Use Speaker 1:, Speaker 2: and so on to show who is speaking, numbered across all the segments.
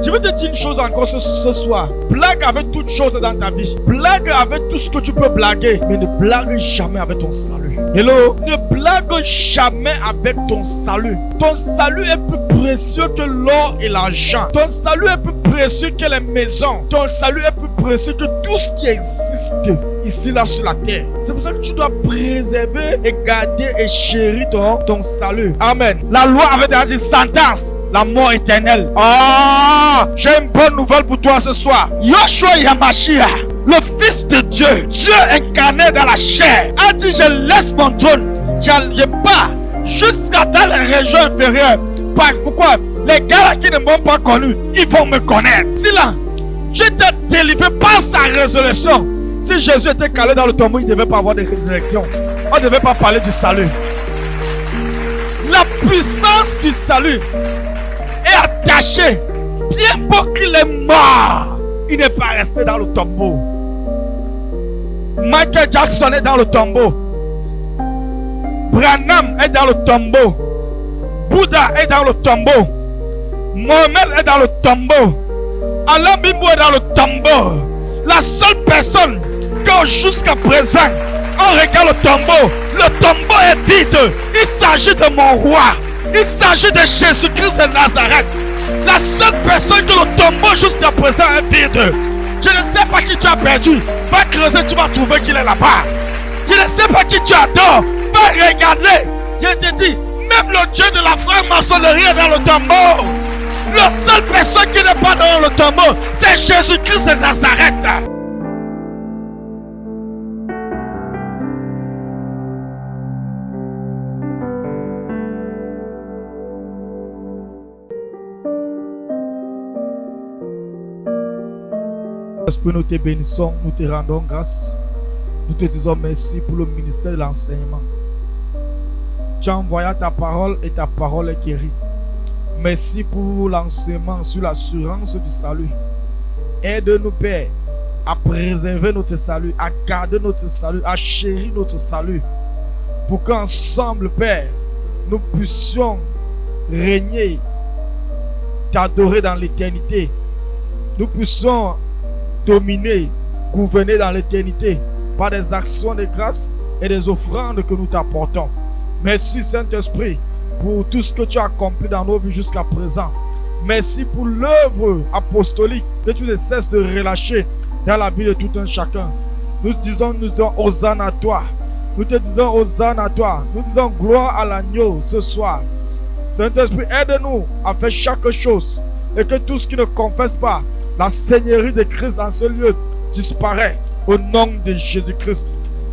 Speaker 1: Je veux te dire une chose encore ce soir. Blague avec toutes choses dans ta vie. Blague avec tout ce que tu peux blaguer. Mais ne blague jamais avec ton salut. Hello? Ne blague jamais avec ton salut. Ton salut est plus précieux que l'or et l'argent. Ton salut est plus précieux que les maisons. Ton salut est plus précieux que tout ce qui existe ici, là, sur la terre. C'est pour ça que tu dois préserver et garder et chérir ton salut. Amen. La loi avait déjà dit sentence. La mort éternelle. Ah, j'ai une bonne nouvelle pour toi ce soir. Yoshua Yamashia, le Fils de Dieu, Dieu incarné dans la chair, a dit je laisse mon trône, je pars jusqu'à dans les régions inférieures. Pourquoi? Les gars là qui ne m'ont pas connu, ils vont me connaître. Si là, je t'ai délivré par sa résurrection. Si Jésus était calé dans le tombeau, il ne devait pas avoir de résurrection. On ne devait pas parler du salut. La puissance du salut est attaché. Bien beau qu'il est mort, il n'est pas resté dans le tombeau. Michael Jackson est dans le tombeau. Branham est dans le tombeau. Bouddha est dans le tombeau. Mohamed est dans le tombeau. Alain Bimbo est dans le tombeau. La seule personne que jusqu'à présent on regarde le tombeau est vide. Il s'agit de mon roi. Il s'agit de Jésus-Christ de Nazareth. La seule personne que le tombeau jusqu'à présent est vide. Je ne sais pas qui tu as perdu. Va creuser, tu vas trouver qu'il est là-bas. Je ne sais pas qui tu adores. Va regarder. Je te dis, même le Dieu de la franc-maçonnerie est dans le tombeau. La seule personne qui n'est pas dans le tombeau, c'est Jésus-Christ de Nazareth. Esprit, nous te bénissons, nous te rendons grâce. Nous te disons merci pour le ministère de l'enseignement. Tu as envoyé ta parole et ta parole est guérie. Merci pour l'enseignement sur l'assurance du salut. Aide-nous, Père, à préserver notre salut, à garder notre salut, à chérir notre salut. Pour qu'ensemble, Père, nous puissions régner, t'adorer dans l'éternité. Nous puissions dominer, gouverner dans l'éternité par des actions de grâce et des offrandes que nous t'apportons. Merci Saint-Esprit pour tout ce que tu as accompli dans nos vies jusqu'à présent. Merci pour l'œuvre apostolique que tu ne cesses de relâcher dans la vie de tout un chacun. Nous disons Hosanna à toi. Nous te disons Hosanna à toi. Nous disons gloire à l'agneau ce soir. Saint-Esprit, aide-nous à faire chaque chose et que tout ce qui ne confesse pas la seigneurie de Christ en ce lieu disparaît au nom de Jésus-Christ.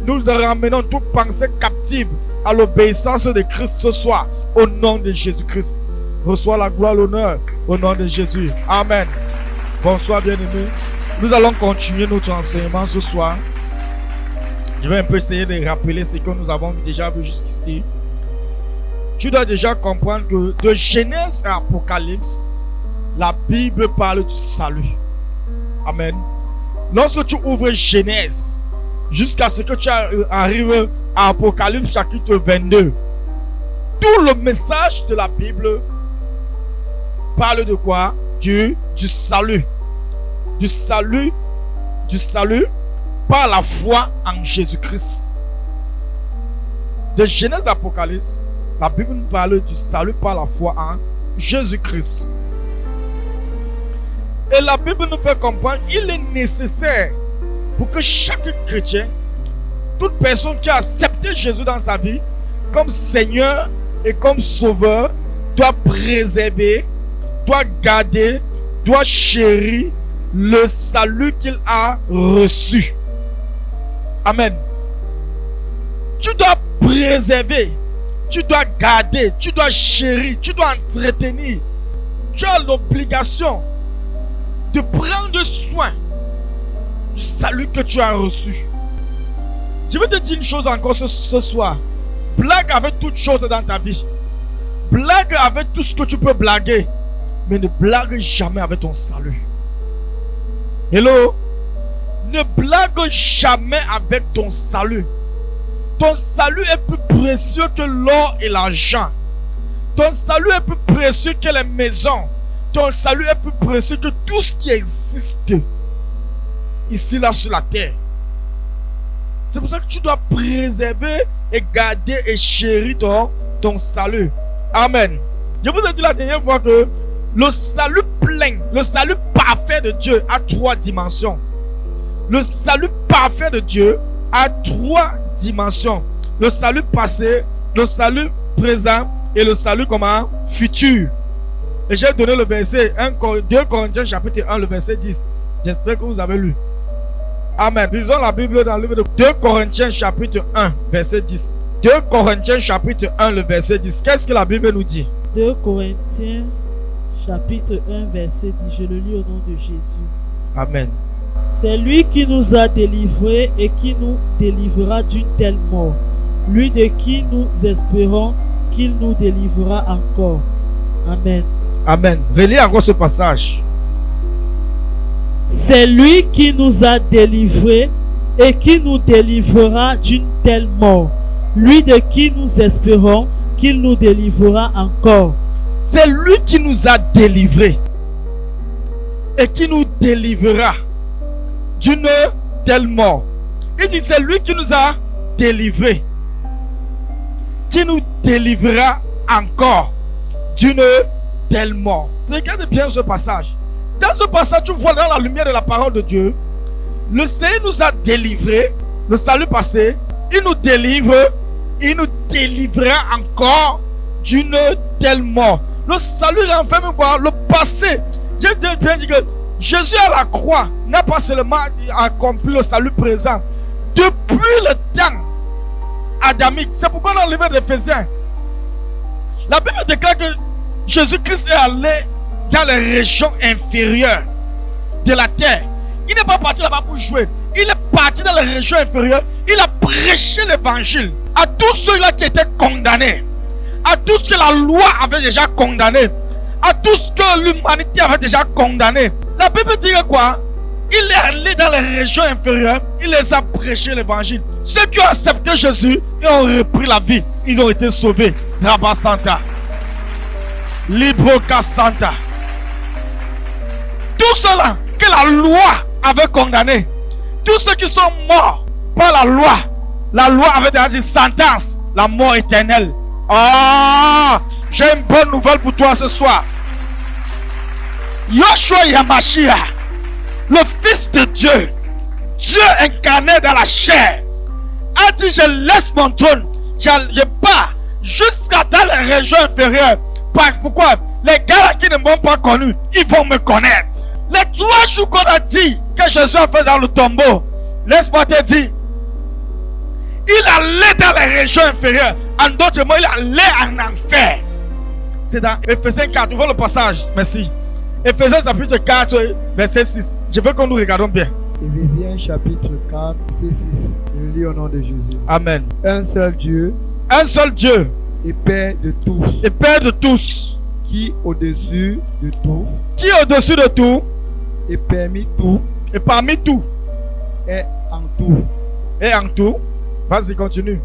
Speaker 1: Nous ramenons toute pensée captive à l'obéissance de Christ ce soir au nom de Jésus-Christ. Reçois la gloire, l'honneur au nom de Jésus. Amen. Bonsoir bien-aimés. Nous allons continuer notre enseignement ce soir. Je vais un peu essayer de rappeler ce que nous avons déjà vu jusqu'ici. Tu dois déjà comprendre que de Genèse à Apocalypse, la Bible parle du salut. Amen. Lorsque tu ouvres Genèse jusqu'à ce que tu arrives à Apocalypse chapitre 22, tout le message de la Bible parle de quoi? Du salut. Du salut par la foi en Jésus-Christ. De Genèse à Apocalypse, la Bible nous parle du salut par la foi en Jésus-Christ. Et la Bible nous fait comprendre qu'il est nécessaire pour que chaque chrétien, toute personne qui a accepté Jésus dans sa vie comme Seigneur et comme Sauveur, doit préserver, doit garder, doit chérir le salut qu'il a reçu. Amen. Tu dois préserver, tu dois garder, tu dois chérir, tu dois entretenir. Tu as l'obligation de prendre soin du salut que tu as reçu. Je vais te dire une chose encore ce soir. Blague avec toutes choses dans ta vie. Blague avec tout ce que tu peux blaguer. Mais ne blague jamais avec ton salut. Hello? Ne blague jamais avec ton salut. Ton salut est plus précieux que l'or et l'argent. Ton salut est plus précieux que les maisons. ton salut est plus précieux que tout ce qui existe ici, là, sur la terre. C'est pour ça que tu dois préserver et garder et chérir ton salut. Amen. Je vous ai dit la dernière fois que le salut plein, le salut parfait de Dieu a 3 dimensions. Le salut parfait de Dieu a 3 dimensions. Le salut passé, le salut présent et le salut comment? Futur. Et j'ai donné le verset 2 Corinthiens chapitre 1, le verset 10. J'espère que vous avez lu. Amen. Lisons la Bible dans le livre de 2 Corinthiens chapitre 1, verset 10. 2 Corinthiens chapitre 1, le verset 10. Qu'est-ce que la Bible nous dit?
Speaker 2: 2 Corinthiens chapitre 1, verset 10. Je le lis au nom de Jésus.
Speaker 1: Amen.
Speaker 2: C'est lui qui nous a délivrés et qui nous délivrera d'une telle mort. Lui de qui nous espérons qu'il nous délivrera encore. Amen.
Speaker 1: Amen. Relis encore ce passage.
Speaker 2: C'est lui qui nous a délivrés et qui nous délivrera d'une telle mort. Lui de qui nous espérons qu'il nous délivrera encore.
Speaker 1: C'est lui qui nous a délivrés et qui nous délivrera d'une telle mort. Il dit c'est lui qui nous a délivrés, qui nous délivrera encore d'une telle mort. Regarde bien ce passage. Dans ce passage, tu vois dans la lumière de la parole de Dieu, le Seigneur nous a délivrés, le salut passé, il nous délivre, il nous délivrera encore d'une telle mort. Le salut renferme quoi? Le passé. J'ai bien dit que Jésus à la croix n'a pas seulement accompli le salut présent. Depuis le temps adamique, c'est pourquoi dans le livre d'Éphésiens, la Bible déclare que Jésus-Christ est allé dans les régions inférieures de la terre. Il n'est pas parti là-bas pour jouer. Il est parti dans les régions inférieures. Il a prêché l'évangile à tous ceux-là qui étaient condamnés, à tous que la loi avait déjà condamné, à tous que l'humanité avait déjà condamné. La Bible dit quoi? Il est allé dans les régions inférieures. Il les a prêché l'évangile. Ceux qui ont accepté Jésus et ont repris la vie, ils ont été sauvés. Rabba Santa, Libroca Santa. Tous ceux-là que la loi avait condamné, tous ceux qui sont morts par la loi avait déjà dit sentence, la mort éternelle. Ah, j'ai une bonne nouvelle pour toi ce soir. Yoshua Yamashia, le Fils de Dieu, Dieu incarné dans la chair, a dit je laisse mon trône, je pars jusqu'à dans les régions inférieures. Pourquoi? Les gars là qui ne m'ont pas connu, ils vont me connaître. Les 3 jours qu'on a dit que Jésus a fait dans le tombeau, laisse-moi te dire, il allait dans les régions inférieures. En d'autres mots, il allait en enfer. C'est dans Éphésiens 4, ouvrez le passage, merci. Éphésiens chapitre 4, verset 6. Je veux que nous regardons bien.
Speaker 3: Éphésiens chapitre 4, verset 6. Je lis au nom de Jésus.
Speaker 1: Amen.
Speaker 3: Un seul Dieu
Speaker 1: Et
Speaker 3: Père de tous.
Speaker 1: Et Père de tous.
Speaker 3: Qui au-dessus de tout.
Speaker 1: Qui au-dessus de tout.
Speaker 3: Et parmi tout.
Speaker 1: Et parmi tout.
Speaker 3: Et en tout.
Speaker 1: Et en tout. Vas-y, continue.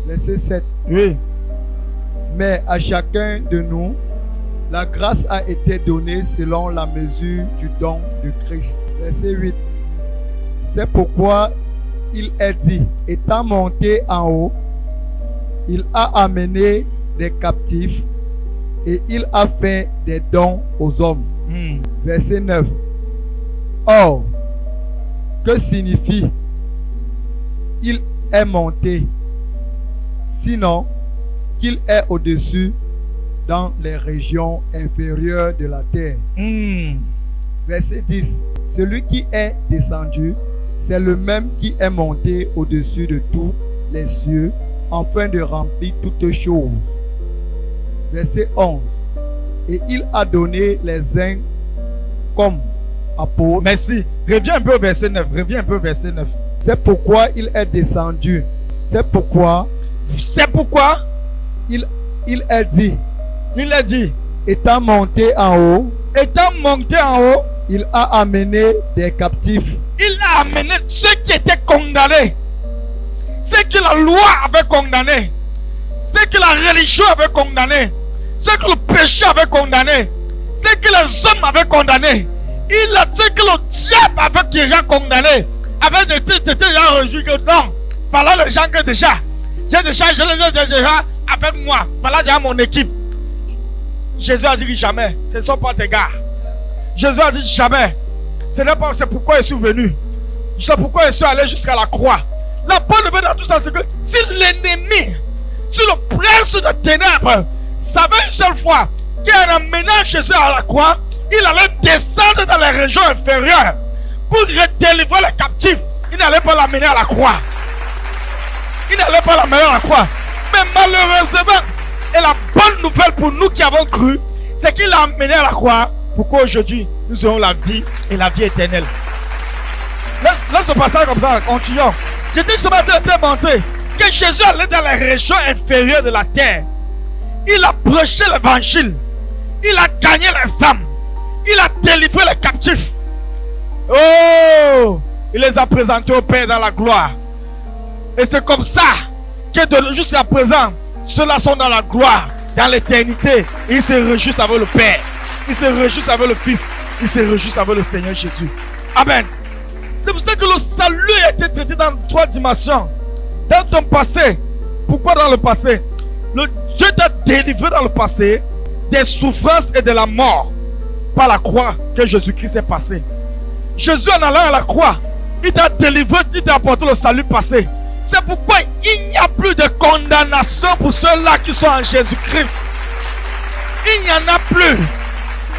Speaker 3: Verset 7.
Speaker 1: Oui.
Speaker 3: Mais à chacun de nous, la grâce a été donnée selon la mesure du don de Christ. Verset 8. C'est pourquoi il est dit, étant monté en haut, il a amené des captifs et il a fait des dons aux hommes. Verset 9. Or, que signifie il est monté? Sinon, qu'il est au-dessus dans les régions inférieures de la terre. Verset 10. Celui qui est descendu, c'est le même qui est monté au-dessus de tous les cieux, afin de remplir toutes choses. Verset 11. Et il a donné les uns comme apôtres.
Speaker 1: Merci. Reviens un peu au verset 9. Reviens un peu au verset 9.
Speaker 3: C'est pourquoi il est descendu. C'est pourquoi il est dit.
Speaker 1: Il a dit.
Speaker 3: Étant monté en haut. Il a amené des captifs.
Speaker 1: Il a amené ceux qui étaient condamnés. Ceux que la loi avait condamnés. Ceux que la religion avait condamnés. Ceux que le péché avait condamnés. ce que les hommes avaient condamné, ce que le diable avait déjà condamné, avait été déjà réjoui que non, voilà les gens que déjà, je les ai déjà avec moi, voilà déjà mon équipe. Jésus a dit jamais, ce ne sont pas tes gars. Jésus a dit jamais, c'est pourquoi je suis venu. C'est pourquoi je suis allé jusqu'à la croix. La bonne nouvelle dans tout ça, c'est que si l'ennemi, si le prince de ténèbres savait une seule fois qu'en amenant Jésus à la croix, il allait descendre dans les régions inférieures pour délivrer les captifs, il n'allait pas l'amener à la croix. Il n'allait pas l'amener à la croix. Mais malheureusement, et la bonne nouvelle pour nous qui avons cru, c'est qu'il l'a amené à la croix pour qu'aujourd'hui nous ayons la vie et la vie éternelle. Laisse passer comme ça, continuons. Je dis que ce matin était montré que Jésus allait dans les régions inférieures de la terre. Il a prêché l'évangile. Il a gagné les âmes. Il a délivré les captifs. Oh, il les a présentés au Père dans la gloire. Et c'est comme ça que jusqu'à présent, ceux-là sont dans la gloire, dans l'éternité. Ils se réjouissent avec le Père. Ils se réjouissent avec le Fils. Ils se réjouissent avec le Seigneur Jésus. Amen. C'est pour ça que le salut a été traité dans 3 dimensions. Dans ton passé. Pourquoi dans le passé? Dieu t'a délivré dans le passé des souffrances et de la mort par la croix que Jésus-Christ est passé. Jésus en allant à la croix, il t'a délivré, il t'a apporté le salut passé. C'est pourquoi il n'y a plus de condamnation pour ceux-là qui sont en Jésus-Christ. Il n'y en a plus.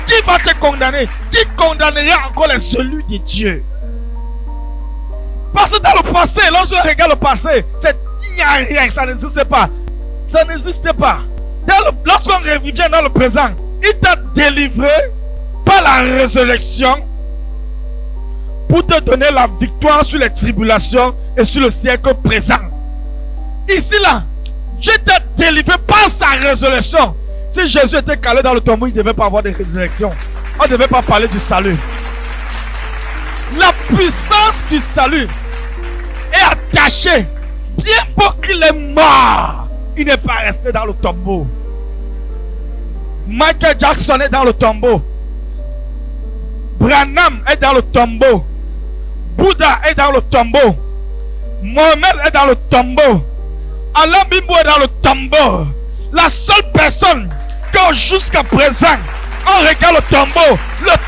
Speaker 1: Qui va te condamner? Qui condamnera encore les élus de Dieu? Parce que dans le passé, lorsqu'on regarde le passé, il n'y a rien, ça n'existe pas. Ça n'existe pas. Lorsqu'on revient dans le présent, il t'a délivré par la résurrection pour te donner la victoire sur les tribulations et sur le siècle présent. Ici là, Dieu t'a délivré par sa résurrection. Si Jésus était calé dans le tombeau, il ne devait pas avoir de résurrection. On ne devait pas parler du salut. La puissance du salut est attachée. Bien pour qu'il est mort, il n'est pas resté dans le tombeau. Michael Jackson est dans le tombeau. Branham est dans le tombeau. Bouddha est dans le tombeau. Mohamed est dans le tombeau. Alain Bimbo est dans le tombeau. La seule personne que jusqu'à présent on regarde le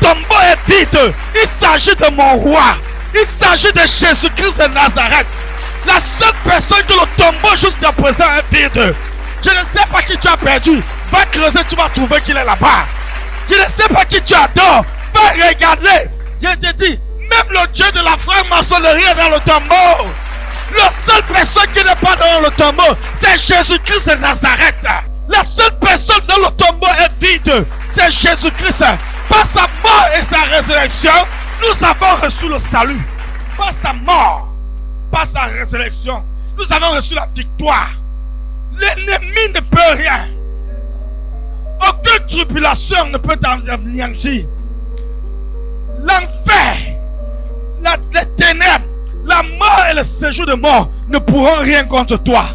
Speaker 1: tombeau est vide. Il s'agit de mon roi. Il s'agit de Jésus-Christ de Nazareth. La seule personne que le tombeau jusqu'à présent est vide. Je ne sais pas qui tu as perdu. Va creuser, tu vas trouver qu'il est là-bas. Je ne sais pas qui tu adores. Va regarder. Je te dis, même le Dieu de la franc-maçonnerie est dans le tombeau. La seule personne qui n'est pas dans le tombeau, c'est Jésus-Christ de Nazareth. La seule personne dans le tombeau est vide. C'est Jésus-Christ. Par sa mort et sa résurrection, nous avons reçu le salut. Par sa mort, par sa résurrection, nous avons reçu la victoire. L'ennemi ne peut rien. Aucune tribulation ne peut t'anéantir. L'enfer, les ténèbres, la mort et le séjour de mort ne pourront rien contre toi.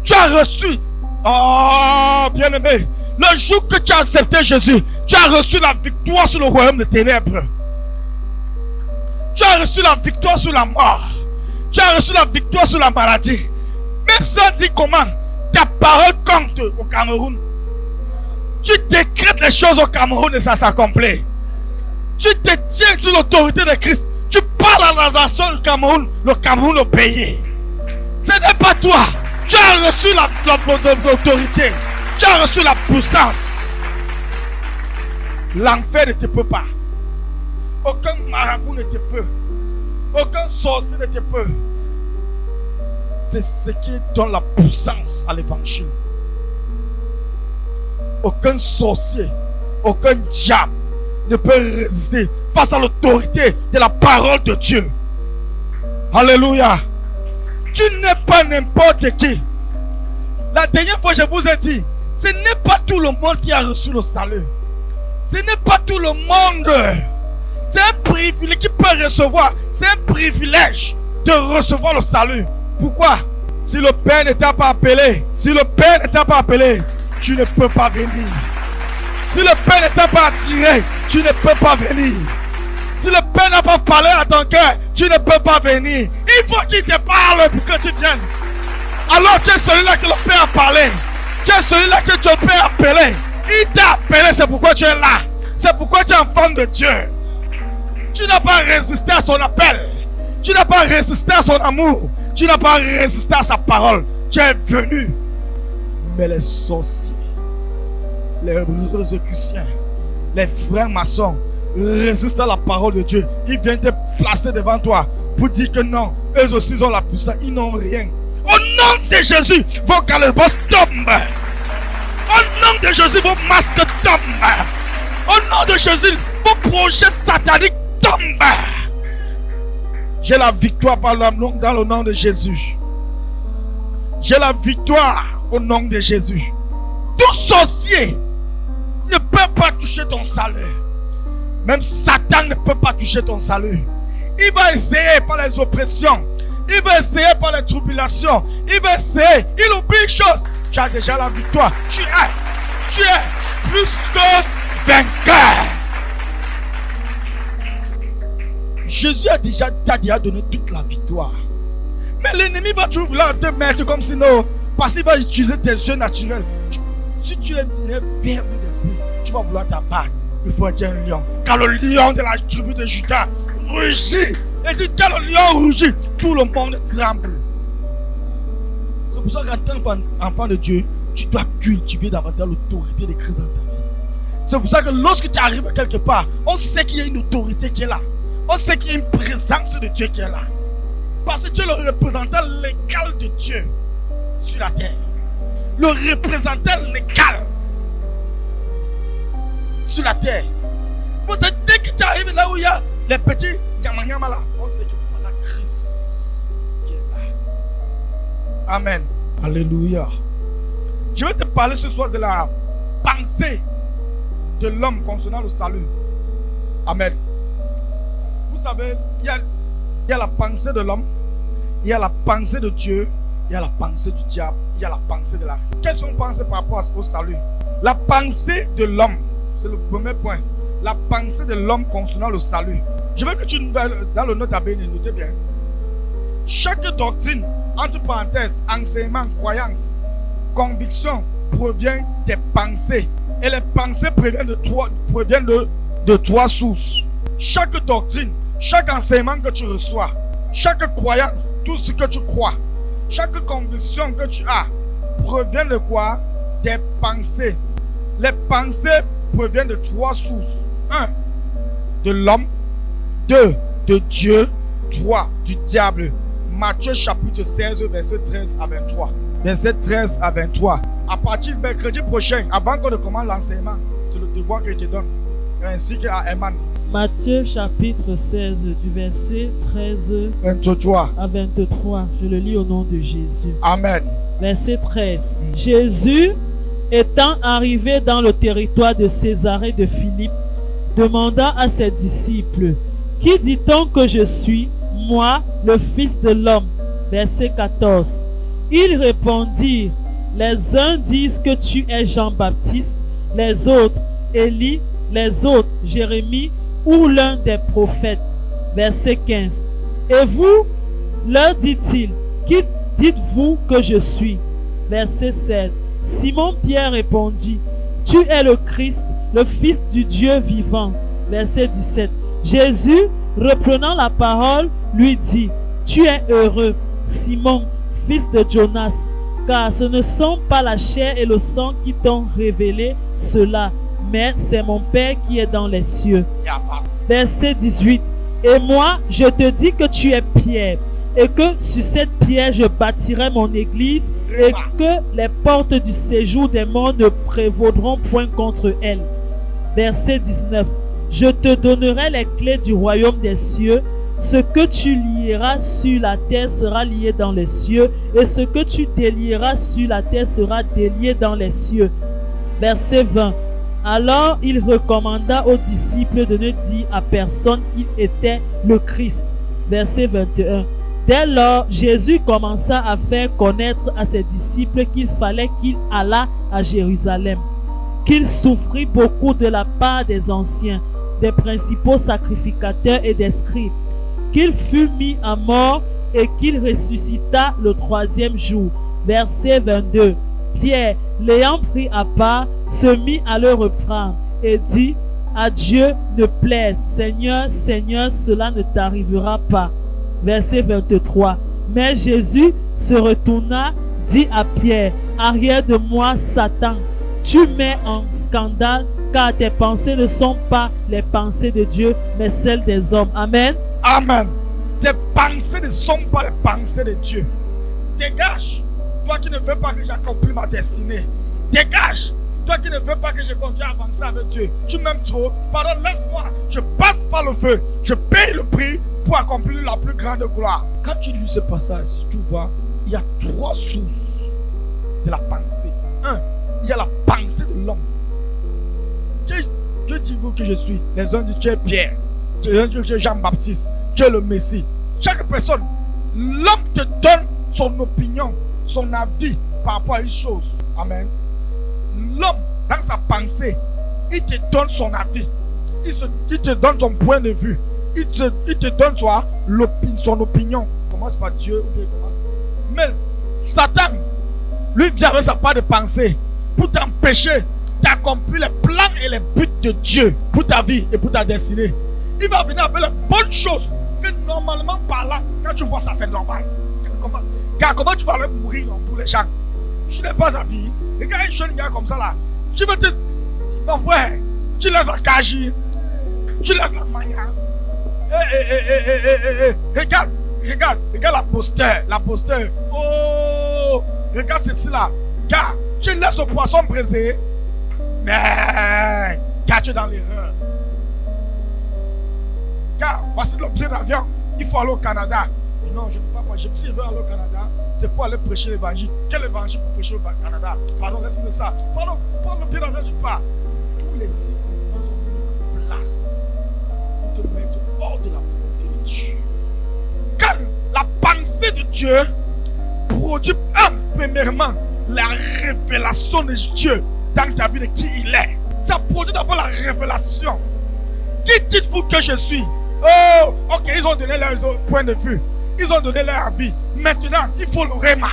Speaker 1: Tu as reçu, oh bien-aimé, le jour que tu as accepté Jésus, tu as reçu la victoire sur le royaume des ténèbres. Tu as reçu la victoire sur la mort. Tu as reçu la victoire sur la maladie. Même ça dit comment ta parole compte au Cameroun. Tu décrètes les choses au Cameroun et ça s'accomplit. Tu te tiens sous l'autorité de Christ. Tu parles à la nation du Cameroun, le Cameroun au pays. Ce n'est pas toi. Tu as reçu l'autorité. Tu as reçu la puissance. L'enfer ne te peut pas. Aucun marabout ne te peut. Aucun sorcier ne te peut. C'est ce qui donne la puissance à l'évangile. Aucun sorcier, aucun diable ne peut résister face à l'autorité de la parole de Dieu. Alléluia. Tu n'es pas n'importe qui. La dernière fois, je vous ai dit, ce n'est pas tout le monde qui a reçu le salut. Ce n'est pas tout le monde. C'est un privilège qui peut recevoir. C'est un privilège de recevoir le salut. Pourquoi? Si le Père ne t'a pas appelé, tu ne peux pas venir. Si le Père n'était pas attiré, tu ne peux pas venir. Si le Père n'a pas parlé à ton cœur, tu ne peux pas venir. Il faut qu'il te parle pour que tu viennes. Alors tu es celui-là que le Père a parlé. Tu es celui-là que le Père a appelé. Il t'a appelé, c'est pourquoi tu es là. C'est pourquoi tu es enfant de Dieu. Tu n'as pas résisté à son appel. Tu n'as pas résisté à son amour. Tu n'as pas résisté à sa parole. Tu es venu. Mais les sorciers, les rosicruciens, les frères maçons résistent à la parole de Dieu. Ils viennent te placer devant toi pour dire que non, eux aussi ont la puissance. Ils n'ont rien. Au nom de Jésus, vos calebos tombent. Au nom de Jésus, vos masques tombent. Au nom de Jésus, vos projets sataniques tombent. J'ai la victoire dans le nom de Jésus. J'ai la victoire au nom de Jésus. Tout sorcier ne peut pas toucher ton salut. Même Satan ne peut pas toucher ton salut. Il va essayer par les oppressions. Il va essayer par les tribulations. Il va essayer. Il oublie une chose. Tu as déjà la victoire. Tu es plus que vainqueur. Jésus t'a déjà donné toute la victoire. Mais l'ennemi va toujours vouloir te mettre comme sinon, parce qu'il va utiliser tes yeux naturels. Si tu es ferme d'esprit, tu vas vouloir t'abattre. Il faut être un lion. Car le lion de la tribu de Juda rugit. Et dit, quand le lion rugit, tout le monde tremble. C'est pour ça qu'en tant qu'enfant de Dieu, tu dois cultiver davantage l'autorité de Christ dans ta vie. C'est pour ça que lorsque tu arrives quelque part, on sait qu'il y a une autorité qui est là. On sait qu'il y a une présence de Dieu qui est là. Parce que tu es le représentant légal de Dieu sur la terre. Le représentant légal sur la terre. Vous savez, dès que tu arrives là où il y a les petits Yamanyama là, on sait que voilà Christ qui est là. Amen. Alléluia. Je vais te parler ce soir de la pensée de l'homme concernant le salut. Amen. Vous savez, il y a la pensée de l'homme, il y a la pensée de Dieu, il y a la pensée du diable, il y a la pensée de la vie. Qu'est-ce qu'on pense par rapport au salut? La pensée de l'homme, c'est le premier point. La pensée de l'homme concernant le salut. Je veux que tu, dans le note à béni, notez bien. Chaque doctrine, entre parenthèses, enseignement, croyance, conviction, provient des pensées. Et les pensées proviennent de trois sources. Chaque doctrine, chaque enseignement que tu reçois, chaque croyance, tout ce que tu crois, chaque conviction que tu as, provient de quoi? Des pensées. Les pensées proviennent de trois sources. 1. De l'homme. 2. De Dieu. 3. Du diable. Matthieu chapitre 16, verset 13 à 23. Verset 13 à 23. À partir du mercredi prochain, avant qu'on ne commence l'enseignement, c'est le devoir que je te donne, ainsi qu'à Eman.
Speaker 2: Matthieu chapitre 16 du verset 13
Speaker 1: 23
Speaker 2: à 23. Je le lis au nom de Jésus.
Speaker 1: Amen.
Speaker 2: Verset 13. Jésus, étant arrivé dans le territoire de Césarée de Philippe, demanda à ses disciples, qui dit-on que je suis, moi, le Fils de l'homme? Verset 14. Ils répondirent, les uns disent que tu es Jean-Baptiste, les autres Élie, les autres Jérémie ou l'un des prophètes. Verset 15. Et vous, leur dit-il, qui dites-vous que je suis? Verset 16. Simon-Pierre répondit, tu es le Christ, le Fils du Dieu vivant. Verset 17. Jésus, reprenant la parole, lui dit, tu es heureux, Simon, fils de Jonas, car ce ne sont pas la chair et le sang qui t'ont révélé cela, mais c'est mon Père qui est dans les cieux. Verset 18. Et moi, je te dis que tu es Pierre, et que sur cette pierre je bâtirai mon église, et que les portes du séjour des morts ne prévaudront point contre elle. Verset 19. Je te donnerai les clés du royaume des cieux. Ce que tu lieras sur la terre sera lié dans les cieux, et ce que tu délieras sur la terre sera délié dans les cieux. Verset 20. Alors il recommanda aux disciples de ne dire à personne qu'il était le Christ. Verset 21. Dès lors, Jésus commença à faire connaître à ses disciples qu'il fallait qu'il allât à Jérusalem qu'il souffrit beaucoup de la part des anciens, des principaux sacrificateurs et des scribes, qu'il fut mis à mort et qu'il ressuscita le troisième jour. Verset 22. Pierre, l'ayant pris à part, se mit à le reprendre et dit: à Dieu ne plaise, Seigneur, Seigneur, cela ne t'arrivera pas. Verset 23. Mais Jésus se retourna, dit à Pierre: arrière de moi, Satan, tu mets en scandale, car tes pensées ne sont pas les pensées de Dieu, mais celles des hommes. Amen.
Speaker 1: Amen. Tes pensées ne sont pas les pensées de Dieu. Dégage, toi qui ne veux pas que j'accomplisse ma destinée. Dégage, toi qui ne veux pas que je continue à avancer avec Dieu. Tu m'aimes trop. Pardon, laisse-moi. Je passe par le feu. Je paye le prix pour accomplir la plus grande gloire. Quand tu lis ce passage, tu vois, il y a 3 sources de la pensée. 1, il y a la pensée de l'homme. Que dites-vous que je suis? Les uns disent tu es Pierre, les uns disent tu es Jean-Baptiste, tu es le Messie. Chaque personne, l'homme te donne son opinion, son avis par rapport à une chose. Amen. L'homme, dans sa pensée, il te donne son avis. Il te donne son point de vue. Il te donne son opinion. Commence par Dieu. Mais Satan, lui vient avec sa part de pensée pour t'empêcher d'accomplir les plans et les buts de Dieu pour ta vie et pour ta destinée. Il va venir avec les bonnes choses que normalement parlant, quand tu vois ça, c'est normal. Car comment tu vas aller mourir dans tous les gens? Je n'ai pas d'avis. Et quand un jeune gars comme ça là, tu veux te... Non, ouais, tu laisses la cage, tu laisses la manière. Regarde la poster. Oh, regarde ceci là. Car tu laisses le poisson brisé. Mais, car tu es dans l'erreur. Car, voici le billet d'avion. Il faut aller au Canada. Non, je ne peux pas. Je me suis aller au Canada. C'est pour aller prêcher l'évangile. Quel évangile pour prêcher au Canada? Pardon, laisse-moi ça. Pardon, prends le billet d'avion, je pars. Tous les circonstances sont mis en place pour te mettre hors de la volonté de Dieu. Quand la pensée de Dieu produit premièrement la révélation de Dieu dans ta vie de qui il est. Ça produit d'abord la révélation. Qui dites-vous que je suis? Oh, ok, ils ont donné leur point de vue. Ils ont donné leur avis. Maintenant, il faut le réma.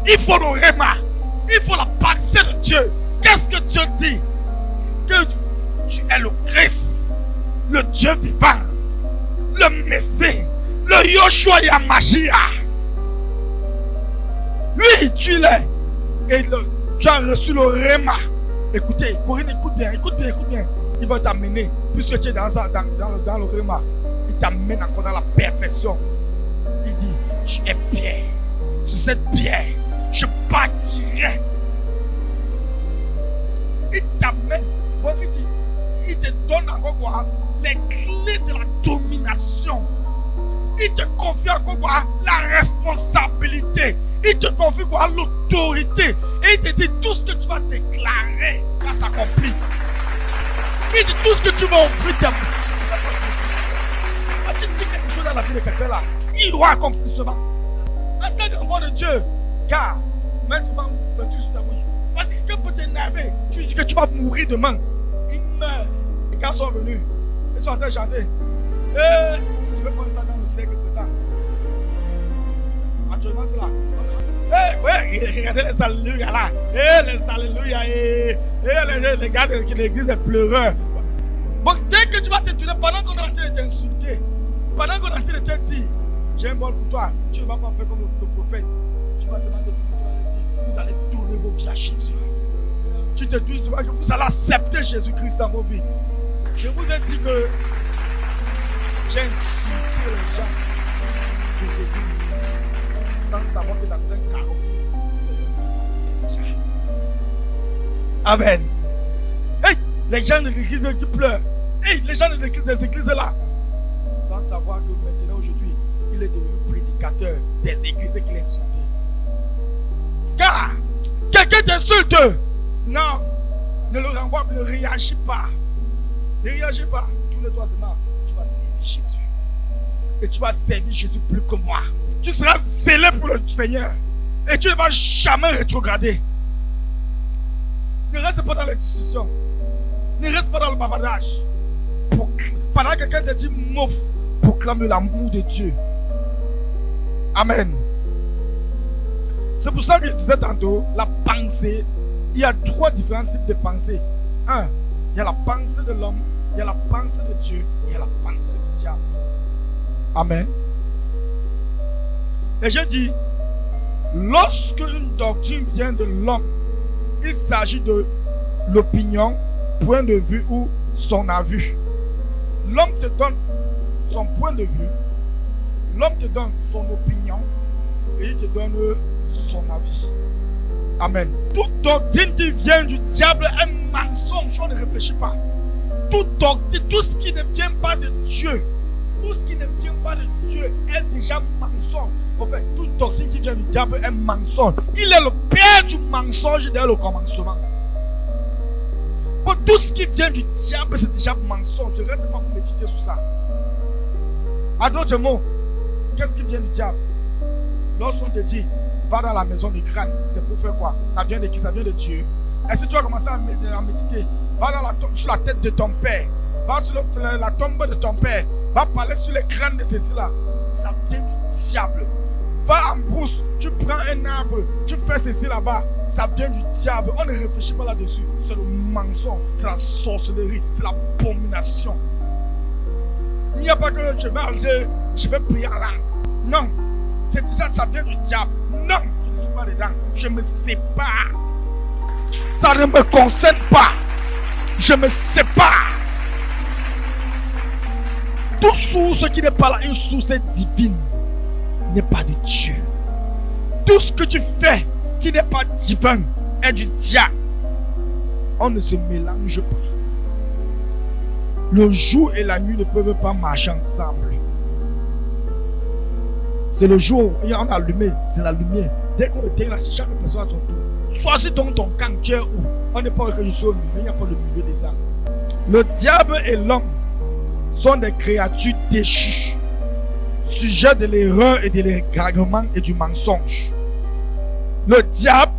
Speaker 1: Il faut le réma. Il faut la pensée de Dieu. Qu'est-ce que Dieu dit? Que tu es le Christ, le Dieu vivant, le Messie, le Yoshua Yamashia. Lui, tu l'es. Et tu as reçu le réma. Écoutez, Corinne, écoute bien. Il va t'amener, puisque tu es dans le réma, il t'amène encore dans la perfection. Il dit, tu es pierre. Sur cette pierre, je bâtirai. Il t'amène. Bon, il te donne encore quoi? Les clés de la domination. Il te confie encore quoi? La responsabilité. Il te confie quoi? L'autorité. Et il te dit tout ce que tu vas déclarer va s'accomplir. Il dit tout ce que tu vas offrir. Quand tu dis quelque chose dans la vie de quelqu'un là, il aura accomplissement. En tant qu'enfant de Dieu, car même si tu vas me tuer sur ta bouche, parce que quelqu'un peut t'énerver, tu dis que tu vas mourir demain. Il meurt. Et quand ils sont venus, ils sont en train de chanter. Tu veux prendre ça dans le cercle présent. Actuellement, c'est là. Regardez les alléluia là. Les alléluia. Les gars de l'église des pleureurs. Bon, dès que tu vas te tourner, pendant qu'on est en train de t'insulter, pendant qu'on est en train de te dire, j'ai un bon pour toi, tu ne vas pas faire comme le prophète. Tu vas demander, vous allez tourner vos vies à Jésus. Tu te dis, que vous allez accepter Jésus-Christ dans vos vies. Je vous ai dit que j'ai insulté les gens des églises sans savoir que dans un carreau, c'est le même. Amen. Hey, les gens de l'église qui pleurent. Hey, les gens de l'église des églises là. Sans savoir que maintenant aujourd'hui, il est devenu prédicateur des églises qu'il a insulté. Car quelqu'un t'insulte. Non, ne le renvoie, ne réagis pas. Ne réagis pas. Tourne-toi seulement. Tu vas servir Jésus. Et tu vas servir Jésus plus que moi. Tu seras zélé pour le Seigneur. Et tu ne vas jamais rétrograder. Ne reste pas dans les discussions. Ne reste pas dans le bavardage. Pendant que quelqu'un te dit mouf, proclame l'amour de Dieu. Amen. C'est pour ça que je disais tantôt, la pensée, il y a 3 différents types de pensées. Un, il y a la pensée de l'homme, il y a la pensée de Dieu, et il y a la pensée du diable. Amen. Et je dis, lorsque une doctrine vient de l'homme, il s'agit de l'opinion, point de vue ou son avis. L'homme te donne son point de vue, l'homme te donne son opinion et il te donne son avis. Amen. Toute doctrine qui vient du diable est un mensonge, on ne réfléchit pas. Toute doctrine, tout ce qui ne vient pas de Dieu, tout ce qui ne vient pas de Dieu est déjà mensonge. En fait, toute doctrine qui vient du diable est mensonge. Il est le père du mensonge dès le commencement. Pour tout ce qui vient du diable, c'est déjà mensonge. Je ne reste pas pour méditer sur ça. À d'autres mots, qu'est-ce qui vient du diable? Lorsqu'on te dit, va dans la maison du crâne, c'est pour faire quoi? Ça vient de qui? Ça vient de Dieu. Et si tu vas commencer à méditer, va sur la tête de ton père, va sur la tombe de ton père, va parler sur les crânes de ceci-là. Ça vient du diable. Va en brousse, tu prends un arbre, tu fais ceci là-bas, ça vient du diable. On ne réfléchit pas là-dessus. C'est le mensonge, c'est la sorcellerie, c'est l'abomination. Il n'y a pas que je vais prier à l'âme. Non, c'est déjà ça vient du diable. Non, je ne suis pas dedans. Je me sépare. Ça ne me concerne pas. Je me sépare. Toute source qui n'est pas là, une source divine, n'est pas de Dieu. Tout ce que tu fais qui n'est pas divin est du diable. On ne se mélange pas. Le jour et la nuit ne peuvent pas marcher ensemble. C'est le jour, on a allumé, c'est la lumière. Dès qu'on éteint là, chaque personne a son tour. Choisis donc ton camp, tu es où? On n'est pas que je suis au milieu, il n'y a pas le milieu de ça. Le diable et l'homme sont des créatures déchues, sujets de l'erreur et de l'égarement et du mensonge. Le diable,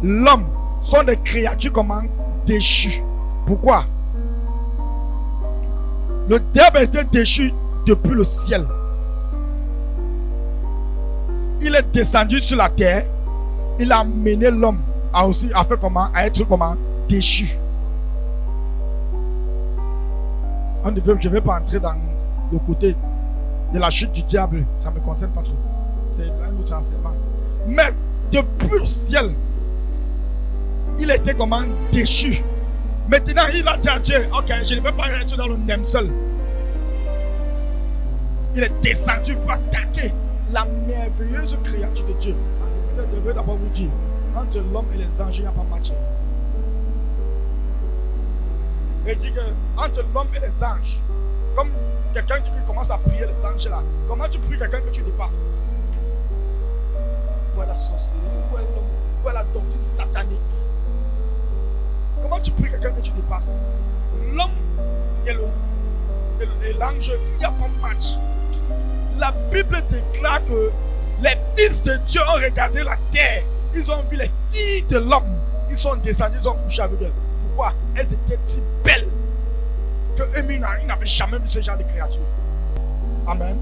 Speaker 1: l'homme sont des créatures comment? Déchues. Pourquoi? Le diable a été déchu depuis le ciel. Il est descendu sur la terre. Il a mené l'homme à faire comment? À être comment? Déchu. Je ne vais pas entrer dans le côté de la chute du diable. Ça ne me concerne pas trop. C'est un autre enseignement. Mais depuis le ciel, il était comment? Déchu. Maintenant, il a dit à Dieu, ok, je ne vais pas être dans le nem seul. Il est descendu pour attaquer la merveilleuse créature de Dieu. Je devrais d'abord vous dire, entre l'homme et les anges, il n'y a pas match. Il dit que entre l'homme et les anges, comme quelqu'un qui commence à prier les anges là, comment tu pries quelqu'un que tu dépasses? Où est la sorcellerie? Où est la doctrine satanique? Comment tu pries quelqu'un que tu dépasses? L'homme et l'ange, il n'y a pas de match. La Bible déclare que les fils de Dieu ont regardé la terre. Ils ont vu les filles de l'homme. Ils sont descendus, ils ont couché avec elles. Pourquoi? Elles étaient si belles que eux-mêmes, ils n'avaient jamais vu ce genre de créature. Amen.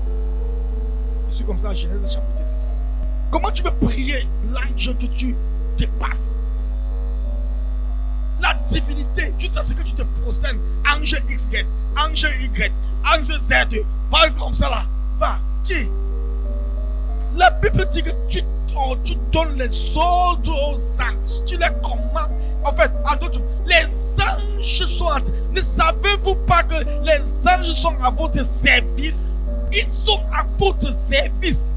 Speaker 1: Je suis comme ça, Genèse chapitre 6. Comment tu veux prier l'ange que tu dépasses? La divinité, tu sais ce que tu te prosternes. Ange XY, ange Y, ange Z, parle comme ça là. Va, qui? La Bible dit que tu donnes les ordres aux anges. Tu les commandes. En fait, à d'autres, les anges sont. Ne savez-vous pas que les anges sont à votre service? Ils sont à votre service.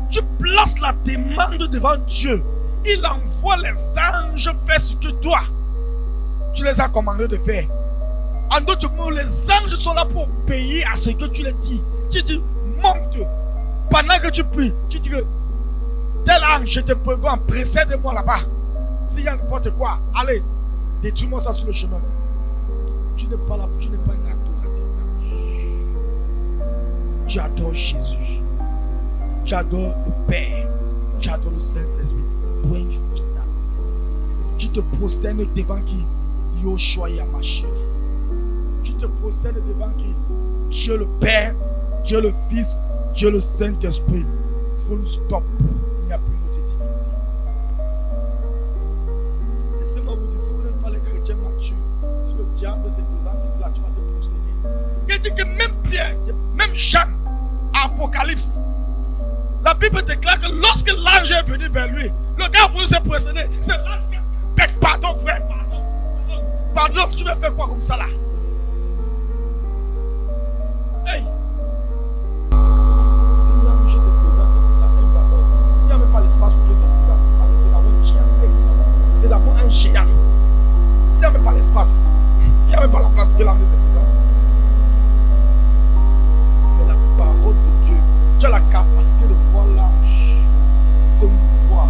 Speaker 1: Tu places la demande devant Dieu. Il envoie les anges faire ce que toi, tu les as commandés de faire. En d'autres mots, les anges sont là pour obéir à ce que tu leur dis. Tu dis, mon Dieu, pendant que tu pries, tu dis que tel ange, je te préviens, précède-moi là-bas. S'il y a n'importe quoi, allez, détruis-moi ça sur le chemin. Tu n'es pas là, tu n'es pas un adorateur. Tu adores Jésus. Tu adores le Père. Tu adores le Saint-Esprit. Point final. Tu te prosternes devant qui? Yoshua Yamashia. Tu te prosternes devant qui? Dieu le Père, Dieu le Fils, Dieu le Saint-Esprit. Full stop. Il n'y a plus d'autre divinité. Laissez-moi vous dire, si vous n'êtes pas les chrétiens matures, si le diable se présente ici, là, tu vas te prosterner. Il dit que même Pierre, même Jean, Apocalypse, la Bible déclare que lorsque l'ange est venu vers lui, le gars a voulu se prosterner. C'est l'ange qui a dit, pardon frère, pardon, tu veux faire quoi comme ça là? Hey! Si l'ange se présente ici là, il n'y a même pas l'espace pour que ça se présente. Parce que c'est d'abord un géant. C'est d'abord un géant. Il n'y a même pas l'espace. Il n'y a même pas la place que l'ange se présente. Mais la parole de Dieu, tu as la capacité de voir l'ange se mouvoir.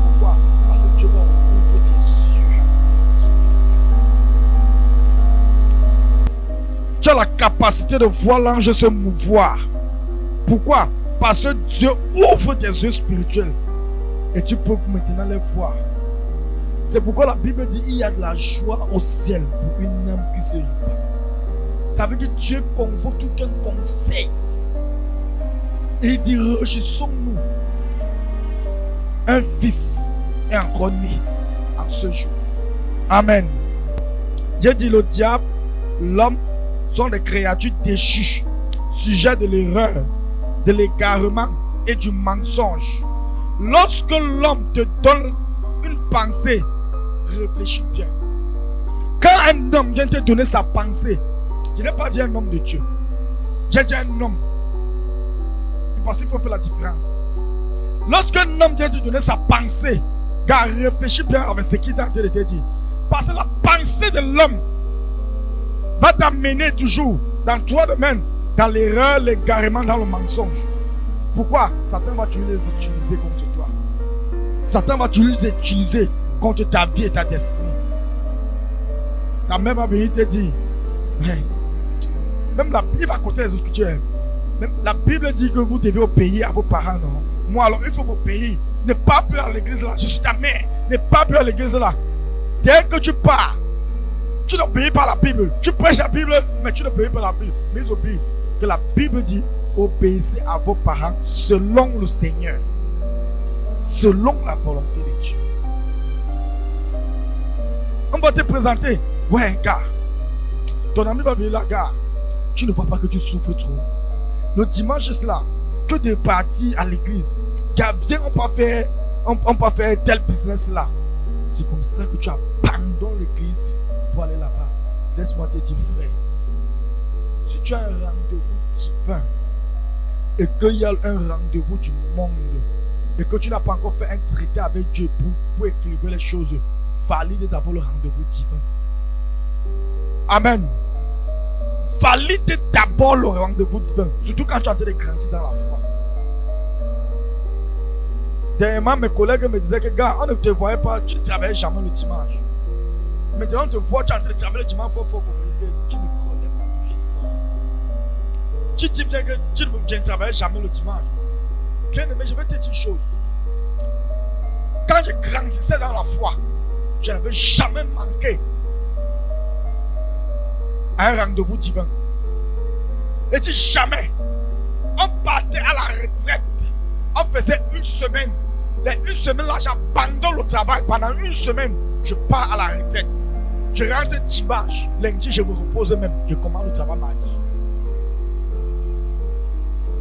Speaker 1: Pourquoi? Parce que Dieu va ouvrir tes yeux. Tu as la capacité de voir l'ange se mouvoir. Pourquoi? Parce que Dieu ouvre tes yeux spirituels. Et tu peux maintenant les voir. C'est pourquoi la Bible dit il y a de la joie au ciel pour une âme qui se répand. Ça veut dire que Dieu convoque tout un conseil. Et il dit réjouissons-nous. Un fils est encore né en ce jour. Amen. Dieu dit le diable, l'homme sont des créatures déchues, sujets de l'erreur, de l'égarement et du mensonge. Lorsque l'homme te donne une pensée, réfléchis bien. Quand un homme vient te donner sa pensée, je n'ai pas dit un homme de Dieu, j'ai dit un homme. Parce qu'il faut faire la différence. Lorsqu'un homme vient te donner sa pensée, gars, réfléchis bien avec ce qu'il est en train de te dire. Parce que la pensée de l'homme va t'amener toujours dans trois domaines, dans l'erreur, l'égarement, dans le mensonge. Pourquoi? Satan va toujours les utiliser contre toi. Satan va toujours les utiliser contre ta vie et ta destinée. Ta mère va venir te dire, même la Bible va côté les Écritures. Même la Bible dit que vous devez obéir à vos parents, non? Moi alors il faut m'obéir. Ne pas plus à l'église là. Je suis ta mère. Ne pas plus à l'église là. Dès que tu pars, tu n'obéis pas à la Bible. Tu prêches la Bible, mais tu n'obéis pas à la Bible. Mais obéis. Que la Bible dit, obéissez à vos parents selon le Seigneur. Selon la volonté de Dieu. On va te présenter. Ouais, gars. Ton ami va venir là, gars. Tu ne vois pas que tu souffres trop. Le dimanche, c'est là. Que de partir à l'église. Gars, viens, on peut faire tel business là. C'est comme ça que tu abandonnes l'église pour aller là-bas. Laisse-moi te dire, frère. Si tu as un rendez-vous divin et qu'il y a un rendez-vous du monde et que tu n'as pas encore fait un traité avec Dieu pour équilibrer les choses, valide d'abord le rendez-vous divin. Amen. Valide d'abord le rendez-vous divin, surtout quand tu es en train de grandir dans la foi. Dernièrement, mes collègues me disaient que, gars, on ne te voyait pas, tu ne travaillais jamais le dimanche. Maintenant, on te voit, tu es en train de travailler le dimanche, il faut communiquer. Tu ne connais pas ici. Tu dis bien que tu ne travaillais jamais le dimanche. Bien aimé, je vais te dire une chose. Quand je grandissais dans la foi, je n'avais jamais manqué à un rendez-vous divin. Et dis jamais. On partait à la retraite. On faisait une semaine. Les une semaine là, j'abandonne le travail. Pendant une semaine, je pars à la retraite. Je rentre dimanche. Lundi, je me repose même. Je commence le travail mardi.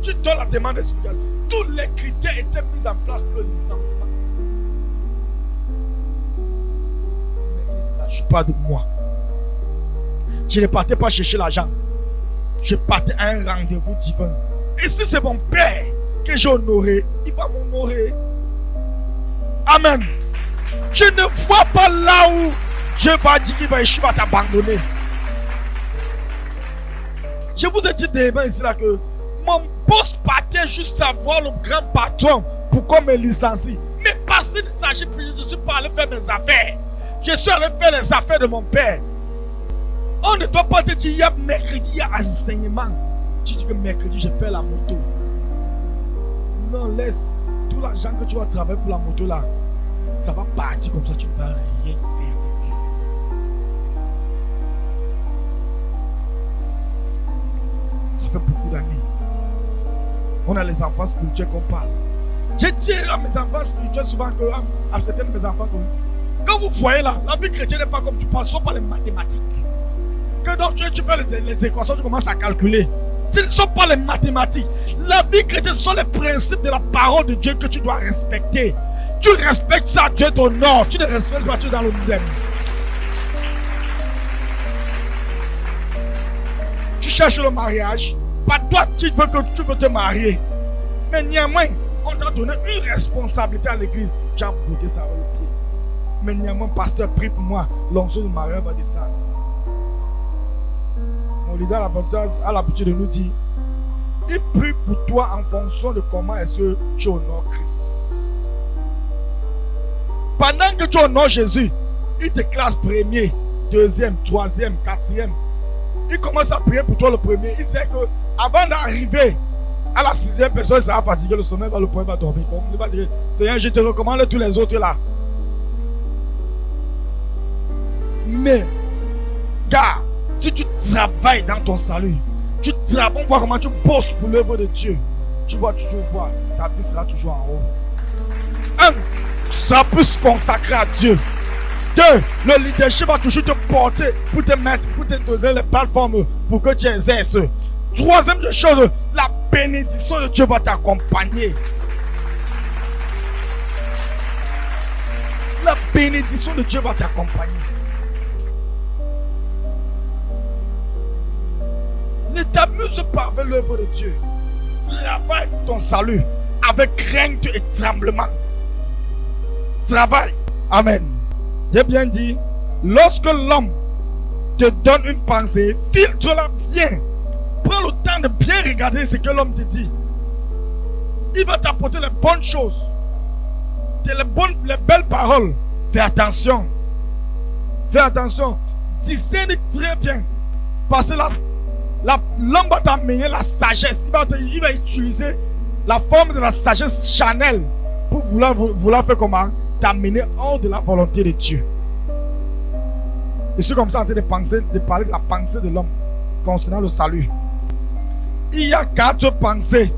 Speaker 1: Tu donnes la demande spirituelle. Tous les critères étaient mis en place pour le licenciement. Mais il ne s'agit pas de moi. Je ne partais pas chercher l'argent. Je partais à un rendez-vous divin. Et si c'est mon père que j'ai honoré, il va m'honorer. Amen. Je ne vois pas là où Dieu va dire qu'il va échouer, va t'abandonner. Je vous ai dit demain ici là que mon boss partait juste savoir le grand patron pourquoi me licencie. Mais parce qu'il ne s'agit plus, je suis pas allé faire mes affaires. Je suis allé faire les affaires de mon père. On ne doit pas te dire, il y a mercredi, il y a enseignement. Tu dis que mercredi, je fais la moto. Non, laisse tout l'argent que tu vas travailler pour la moto là. Ça va partir comme ça, tu ne vas rien faire. Ça fait beaucoup d'années. On a les enfants spirituels qu'on parle. J'ai dit à mes enfants spirituels souvent que, à certains de mes enfants, que quand vous voyez là, la vie chrétienne n'est pas comme tu penses, ce ne sont pas les mathématiques. Que donc tu fais les équations, tu commences à calculer. Ce ne sont pas les mathématiques. La vie chrétienne, ce sont les principes de la parole de Dieu que tu dois respecter. Tu respectes ça, Dieu t'honore. Tu ne respectes pas, tu es dans le problème. Tu cherches le mariage. Pas toi, tu veux te marier. Mais néanmoins, on t'a donné une responsabilité à l'église. Tu as bloqué ça au pied. Mais néanmoins, pasteur, prie pour moi. L'onction du mariage va descendre. Mon leader a l'habitude de nous dire, il prie pour toi en fonction de comment est-ce que tu honores Christ. Pendant que tu honores Jésus, il te classe premier, deuxième, troisième, quatrième. Il commence à prier pour toi le premier. Il sait que avant d'arriver à la sixième personne, ça va fatiguer, le sommeil, le premier va dormir. Donc, il va dire, Seigneur, je te recommande tous les autres là. Mais, gars, si tu travailles dans ton salut, tu travailles, on voit comment tu bosses pour l'œuvre de Dieu, tu vas toujours voir, ta vie sera toujours en haut. 1, tu seras plus consacré à Dieu. 2, le leadership va toujours te porter pour te mettre, pour te donner les plateformes pour que tu exerces. 3e chose, la bénédiction de Dieu va t'accompagner. La bénédiction de Dieu va t'accompagner. Ne t'amuse pas avec l'œuvre de Dieu. Travaille ton salut avec crainte et tremblement. Travaille. Amen. J'ai bien dit, lorsque l'homme te donne une pensée, filtre-la bien. Prends le temps de bien regarder ce que l'homme te dit. Il va t'apporter les bonnes choses, les belles paroles. Fais attention. Fais attention. Discerne très bien. Parce que l'homme va t'amener la sagesse. Il va utiliser la forme de la sagesse charnelle pour vouloir faire comment? T'amener hors de la volonté de Dieu. Je suis comme ça en train de parler de la pensée de l'homme concernant le salut. Il y a 4 pensées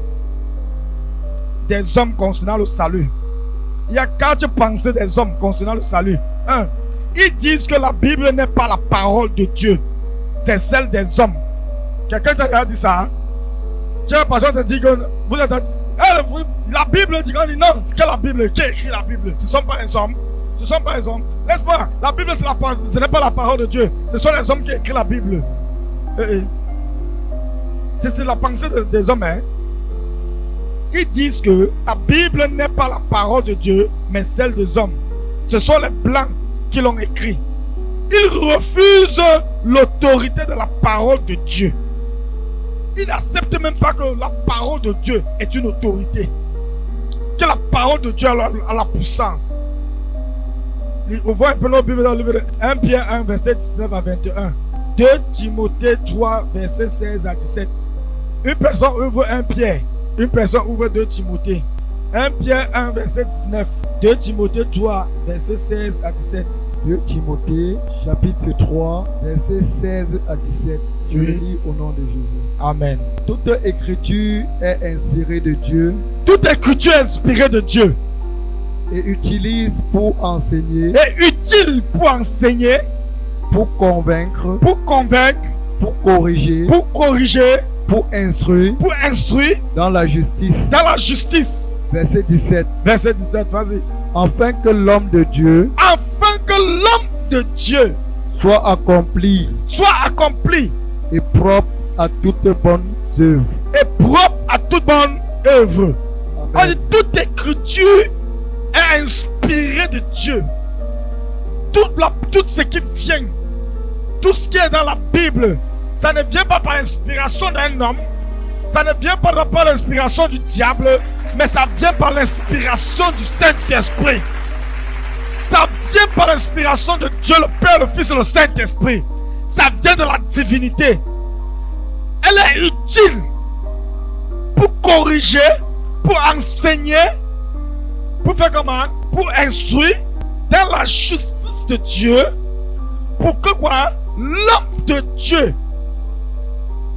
Speaker 1: des hommes concernant le salut. Il y a 4 pensées des hommes concernant le salut. 1. Ils disent que la Bible n'est pas la parole de Dieu. C'est celle des hommes. Quelqu'un t'a dit ça, hein? Tu as pas te dit que vous êtes la Bible dit non, que la Bible, qui écrit la Bible? Ce ne sont pas les hommes. Ce ne sont pas les hommes. Laisse-moi, la Bible ce n'est pas la parole de Dieu. Ce sont les hommes qui écrivent la Bible. C'est la pensée des hommes. Hein? Ils disent que la Bible n'est pas la parole de Dieu, mais celle des hommes. Ce sont les blancs qui l'ont écrit. Ils refusent l'autorité de la parole de Dieu. Ils n'acceptent même pas que la parole de Dieu est une autorité. Que la parole de Dieu a la puissance. On voit un peu nos Bibles dans le livre de 1 Pierre 1, verset 19 à 21. 2 Timothée 3, verset 16 à 17. Une personne ouvre 1 Pierre. Une personne ouvre 2 Timothée. 1 Pierre 1, verset 19. 2 Timothée 3, verset 16 à 17.
Speaker 3: 2 Timothée, chapitre 3, verset 16 à 17. Je le lis au nom de Jésus.
Speaker 1: Amen.
Speaker 3: Toute écriture est inspirée de Dieu.
Speaker 1: Toute écriture est inspirée de Dieu.
Speaker 3: Et utilise pour enseigner.
Speaker 1: Et utile pour enseigner.
Speaker 3: Pour convaincre.
Speaker 1: Pour convaincre.
Speaker 3: Pour corriger.
Speaker 1: Pour corriger.
Speaker 3: Pour instruire.
Speaker 1: Pour instruire.
Speaker 3: Dans la justice.
Speaker 1: Dans la justice.
Speaker 3: Verset 17.
Speaker 1: Verset 17, vas-y.
Speaker 3: Afin que l'homme de Dieu.
Speaker 1: Afin que l'homme de Dieu.
Speaker 3: Soit accompli.
Speaker 1: Soit accompli.
Speaker 3: Et propre à toute bonne œuvre.
Speaker 1: Et propre à toute bonne œuvre.
Speaker 3: Amen.
Speaker 1: Toute écriture est inspirée de Dieu. Tout ce qui vient, tout ce qui est dans la Bible, ça ne vient pas par l'inspiration d'un homme, ça ne vient pas par l'inspiration du diable, mais ça vient par l'inspiration du Saint-Esprit. Ça vient par l'inspiration de Dieu, le Père, le Fils et le Saint-Esprit. Ça vient de la divinité. Elle est utile pour corriger, pour enseigner, pour faire comment? Pour instruire, dans la justice de Dieu, pour que quoi? L'homme de Dieu,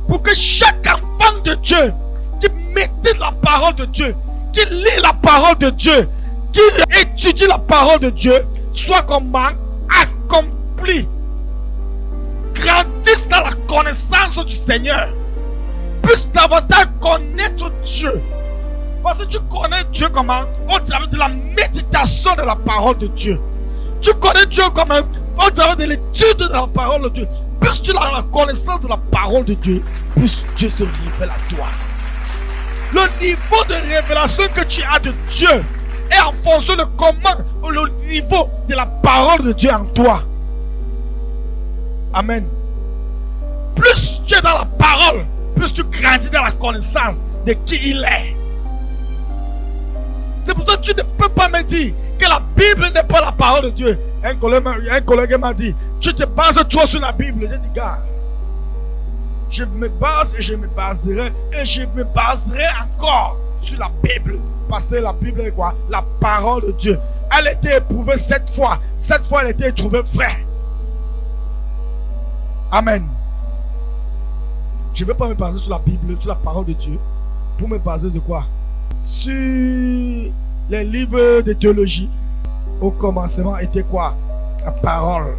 Speaker 1: pour que chaque enfant de Dieu qui médite la parole de Dieu, qui lit la parole de Dieu, qui étudie la parole de Dieu, soit comment? Accompli, grandisse dans la connaissance du Seigneur, puisse davantage connaître Dieu. Parce que tu connais Dieu comment? Au travers de la méditation de la parole de Dieu. Tu connais Dieu comment? Au travers de l'étude de la parole de Dieu. Plus tu as la connaissance de la parole de Dieu, plus Dieu se révèle à toi. Le niveau de révélation que tu as de Dieu est en fonction de comment, le niveau de la parole de Dieu en toi. Amen. Plus tu es dans la parole, plus tu grandis dans la connaissance de qui il est. C'est pour ça que tu ne peux pas me dire que la Bible n'est pas la parole de Dieu. Un collègue m'a dit, tu te bases toi sur la Bible. J'ai dit, gars, je me base et je me baserai et je me baserai encore sur la Bible. Parce que la Bible est quoi? La parole de Dieu. Elle a été éprouvée 7 fois. 7 fois, elle a été trouvée vraie. Amen. Je ne vais pas me baser sur la Bible, sur la parole de Dieu. Pour me baser de quoi? Sur les livres de théologie. Au commencement était quoi? La parole.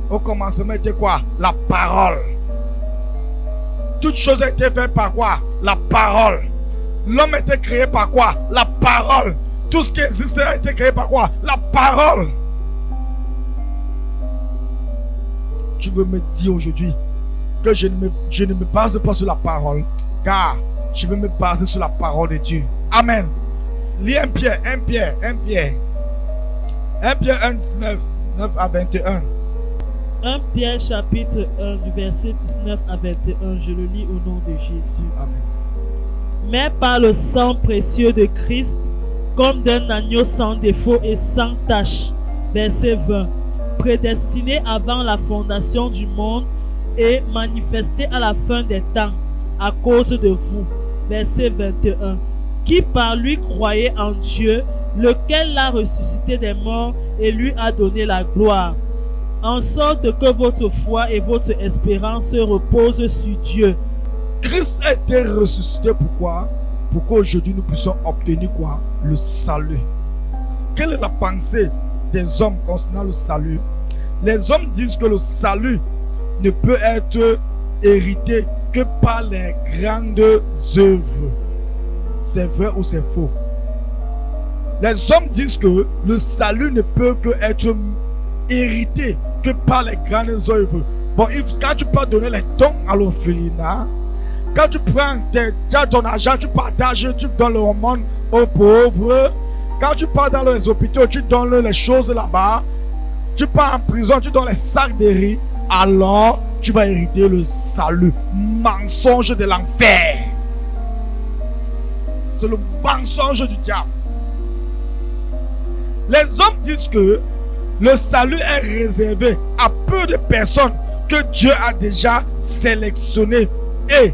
Speaker 1: Au commencement était quoi? La parole. Toute chose a été faite par quoi? La parole. L'homme a été créé par quoi? La parole. Tout ce qui existe a été créé par quoi? La parole. Tu veux me dire aujourd'hui que je ne me base pas sur la parole, car je veux me baser sur la parole de Dieu. Amen. Lis 1 Pierre 1, 19 à 21.
Speaker 2: 1 Pierre chapitre 1 du verset 19 à 21, je le lis au nom de Jésus.
Speaker 1: Amen.
Speaker 2: Mais par le sang précieux de Christ, comme d'un agneau sans défaut et sans tache. Verset 20. Prédestiné avant la fondation du monde et manifesté à la fin des temps à cause de vous. Verset 21. Qui par lui croyait en Dieu, lequel l'a ressuscité des morts et lui a donné la gloire, en sorte que votre foi et votre espérance reposent sur Dieu.
Speaker 1: Christ a été ressuscité, pourquoi? Pour qu'aujourd'hui nous puissions obtenir quoi? Le salut. Quelle est la pensée des hommes concernant le salut? Les hommes disent que le salut ne peut être hérité que par les grandes œuvres. C'est vrai ou c'est faux? Les hommes disent que le salut ne peut que être hérité que par les grandes œuvres. Bon, quand tu peux donner les dons à l'orphelinat, quand tu prends ton argent, tu partages, tu donnes le monde aux pauvres. Quand tu pars dans les hôpitaux, tu donnes les choses là-bas. Tu pars en prison, tu donnes les sacs de riz. Alors, tu vas hériter le salut. Mensonge de l'enfer. C'est le mensonge du diable. Les hommes disent que le salut est réservé à peu de personnes que Dieu a déjà sélectionnées et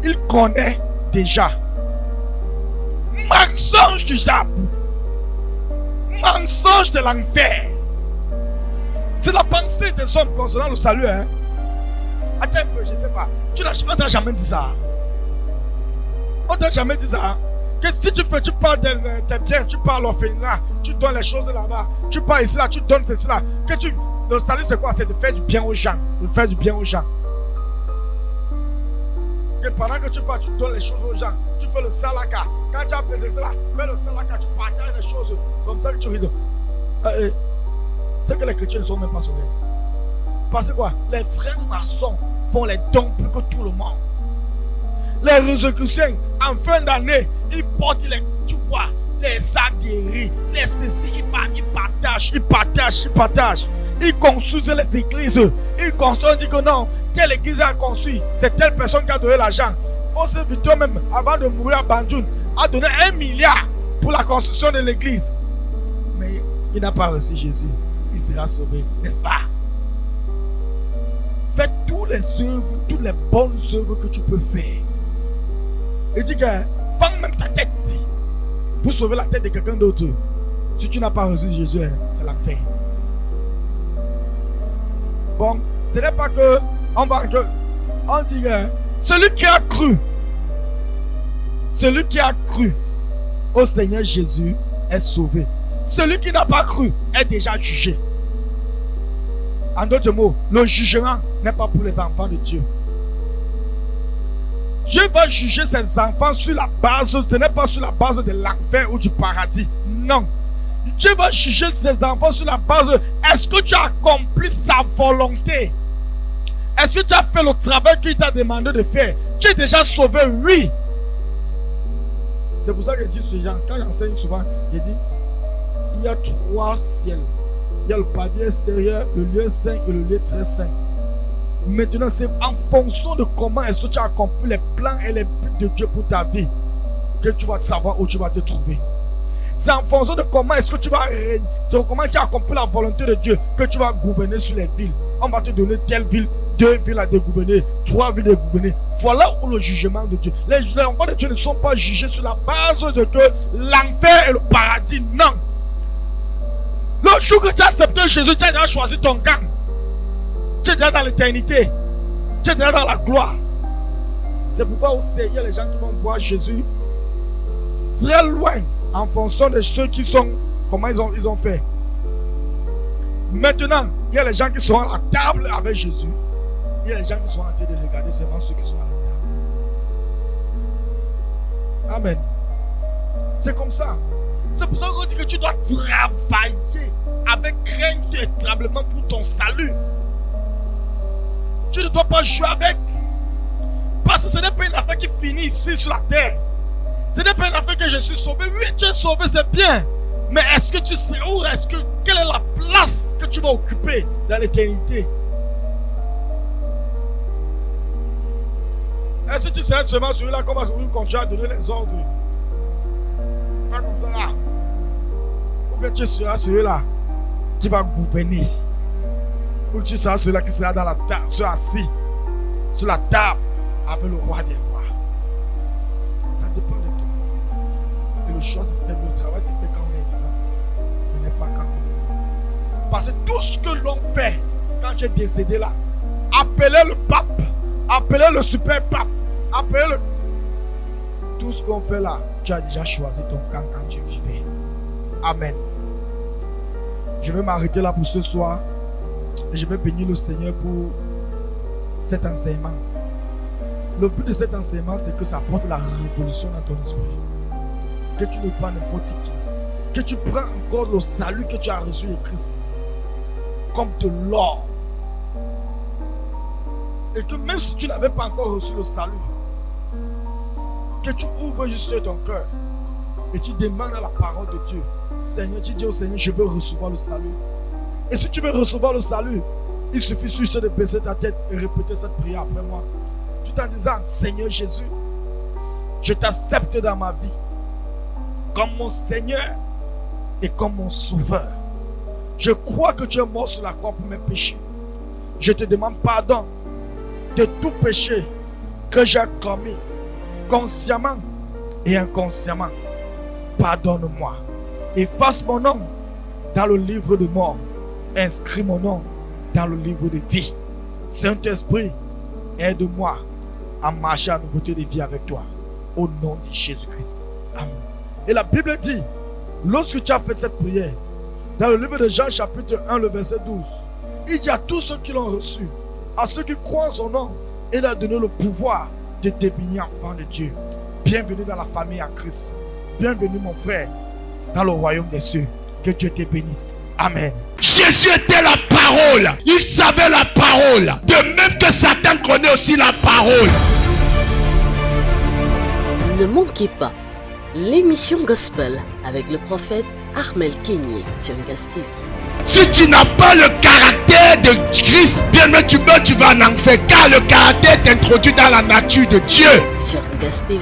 Speaker 1: il connaît déjà. Mensonge du diable. Mensonge de l'enfer. C'est la pensée des hommes concernant le salut. Hein? Attends un peu, je ne sais pas. On t'a jamais dit ça. On t'a jamais dit ça. Hein? Que si tu parles de tes biens, tu parles l'orphelinat, tu donnes les choses là-bas, tu parles ici là, tu donnes ceci là. Le salut c'est quoi? C'est de faire du bien aux gens. De faire du bien aux gens. Et pendant que tu parles, tu donnes les choses aux gens. Tu fais le salaka. Quand tu as besoin de cela, fais le salaka, tu partages les choses. Comme ça que tu rides. C'est que les chrétiens ne sont même pas sauvés. Parce que quoi? Les frères maçons font les dons plus que tout le monde. Les résurrections, en fin d'année, ils portent les sacs de riz, les ceci, ils partagent. Ils construisent les églises. Ils construisent, ils disent que non, quelle église a construit? C'est telle personne qui a donné l'argent. On se vit même, avant de mourir à Banjoun, a donné 1 milliard pour la construction de l'église. Mais il n'a pas reçu Jésus. Il sera sauvé, n'est-ce pas? Fais toutes les bonnes œuvres que tu peux faire. Et dis que vends même ta tête pour sauver la tête de quelqu'un d'autre. Si tu n'as pas reçu Jésus, c'est l'enfer. Bon, ce n'est pas que on dit celui qui a cru au Seigneur Jésus est sauvé. Celui qui n'a pas cru est déjà jugé. En d'autres mots, le jugement n'est pas pour les enfants de Dieu. Dieu va juger ses enfants sur la base, ce n'est pas sur la base de l'enfer ou du paradis. Non. Dieu va juger ses enfants sur la base de est-ce que tu as accompli sa volonté? Est-ce que tu as fait le travail qu'il t'a demandé de faire? Tu es déjà sauvé, oui. C'est pour ça que je dis ce genre, quand j'enseigne souvent, je dis il y a 3 ciels. Il y a le pavillon extérieur, le lieu saint et le lieu très saint. Maintenant, c'est en fonction de comment est-ce que tu as accompli les plans et les buts de Dieu pour ta vie que tu vas savoir où tu vas te trouver. C'est en fonction de comment est-ce que tu vas comment tu as accompli la volonté de Dieu que tu vas gouverner sur les villes. On va te donner telle ville, 2 villes à dégouverner, 3 villes à dégouverner. Voilà où le jugement de Dieu. Les enfants de Dieu ne sont pas jugés sur la base de que l'enfer et le paradis. Non. Le jour que tu as accepté Jésus, tu as déjà choisi ton camp. Tu es déjà dans l'éternité. Tu es déjà dans la gloire. C'est pourquoi aussi il y a les gens qui vont voir Jésus très loin en fonction de ceux qui sont, comment ils ont fait. Maintenant, il y a les gens qui sont à la table avec Jésus. Il y a les gens qui sont en train de regarder seulement ceux qui sont à la table. Amen. C'est comme ça. C'est pour ça qu'on dit que tu dois travailler avec crainte et tremblement pour ton salut. Tu ne dois pas jouer avec. Parce que ce n'est pas une affaire qui finit ici sur la terre. Ce n'est pas une affaire que je suis sauvé. Oui, tu es sauvé, c'est bien. Mais est-ce que tu sais où? Quelle est la place que tu vas occuper dans l'éternité? Est-ce que tu sais seulement celui-là qu'on va continuer à donner les ordres? Pas comme ça là. Ou bien tu seras celui-là qui va gouverner. Ou tu seras celui-là qui sera dans la table, assis sur la table avec le roi des rois. Ça dépend de toi. Et le choix c'est fait, le travail c'est fait quand on est vivant. Ce n'est pas quand on est vivant. Parce que tout ce que l'on fait quand tu es décédé là, appelez le pape, appelez le super pape, appelez le... Tout ce qu'on fait là, tu as déjà choisi ton camp quand tu vivais. Amen. Je vais m'arrêter là pour ce soir. Et je vais bénir le Seigneur pour cet enseignement. Le but de cet enseignement, c'est que ça apporte la révolution dans ton esprit. Que tu ne prends n'importe qui. Que tu prends encore le salut que tu as reçu de Christ comme de l'or. Et que même si tu n'avais pas encore reçu le salut, que tu ouvres juste ton cœur et tu demandes à la parole de Dieu. Seigneur, tu dis au Seigneur, je veux recevoir le salut. Et si tu veux recevoir le salut, il suffit juste de baisser ta tête et répéter cette prière après moi. Tout en disant, Seigneur Jésus, je t'accepte dans ma vie comme mon Seigneur et comme mon Sauveur. Je crois que tu es mort sur la croix pour mes péchés. Je te demande pardon de tout péché que j'ai commis, consciemment et inconsciemment. Pardonne-moi. Efface mon nom dans le livre de mort. Inscris mon nom dans le livre de vie. Saint-Esprit, aide-moi à marcher à nouveauté de vie avec toi. Au nom de Jésus-Christ. Amen. Et la Bible dit, lorsque tu as fait cette prière, dans le livre de Jean chapitre 1, le verset 12, il dit à tous ceux qui l'ont reçu, à ceux qui croient en son nom, il a donné le pouvoir de devenir enfant de Dieu. Bienvenue dans la famille en Christ. Bienvenue mon frère dans le royaume des cieux. Que Dieu te bénisse. Amen.
Speaker 4: Jésus était la parole. Il savait la parole. De même que Satan connaît aussi la parole.
Speaker 5: Ne manquez pas l'émission Gospel avec le prophète Armel Kenyé sur Gas TV.
Speaker 4: Si tu n'as pas le caractère de Christ, bien même tu meurs, tu vas en enfer. Car le caractère t'introduit dans la nature de Dieu.
Speaker 5: Sur Gas TV,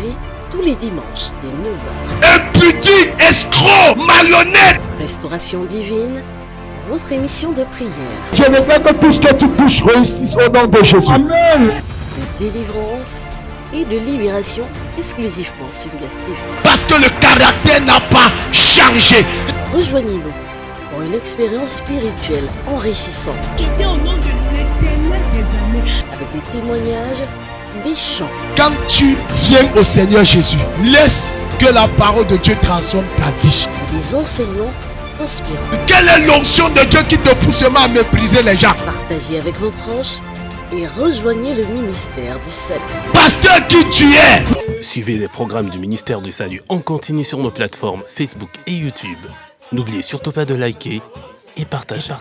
Speaker 5: tous les dimanches dès 9h.
Speaker 4: Impudique, escroc, malhonnête.
Speaker 5: Restauration divine, votre émission de prière.
Speaker 1: Je veux que tout ce que tu touches réussisse au nom de Jésus. Amen.
Speaker 5: De délivrance, et de libération exclusivement sur Gas TV.
Speaker 4: Parce que le caractère n'a pas changé.
Speaker 5: Rejoignez-nous pour une expérience spirituelle enrichissante.
Speaker 6: Je viens au nom de l'Éternel des armées.
Speaker 5: Avec des témoignages, des chants,
Speaker 4: Quand tu viens au Seigneur Jésus, laisse que la parole de Dieu transforme ta vie.
Speaker 5: et des enseignements inspirants.
Speaker 4: Quelle est l'onction de Dieu qui te pousse à mépriser les gens?
Speaker 5: Partagez avec vos proches et rejoignez le ministère du salut.
Speaker 4: Pasteur qui tu es.
Speaker 7: Suivez les programmes du ministère du Salut en continu sur nos plateformes Facebook et YouTube. N'oubliez surtout pas de liker et partager.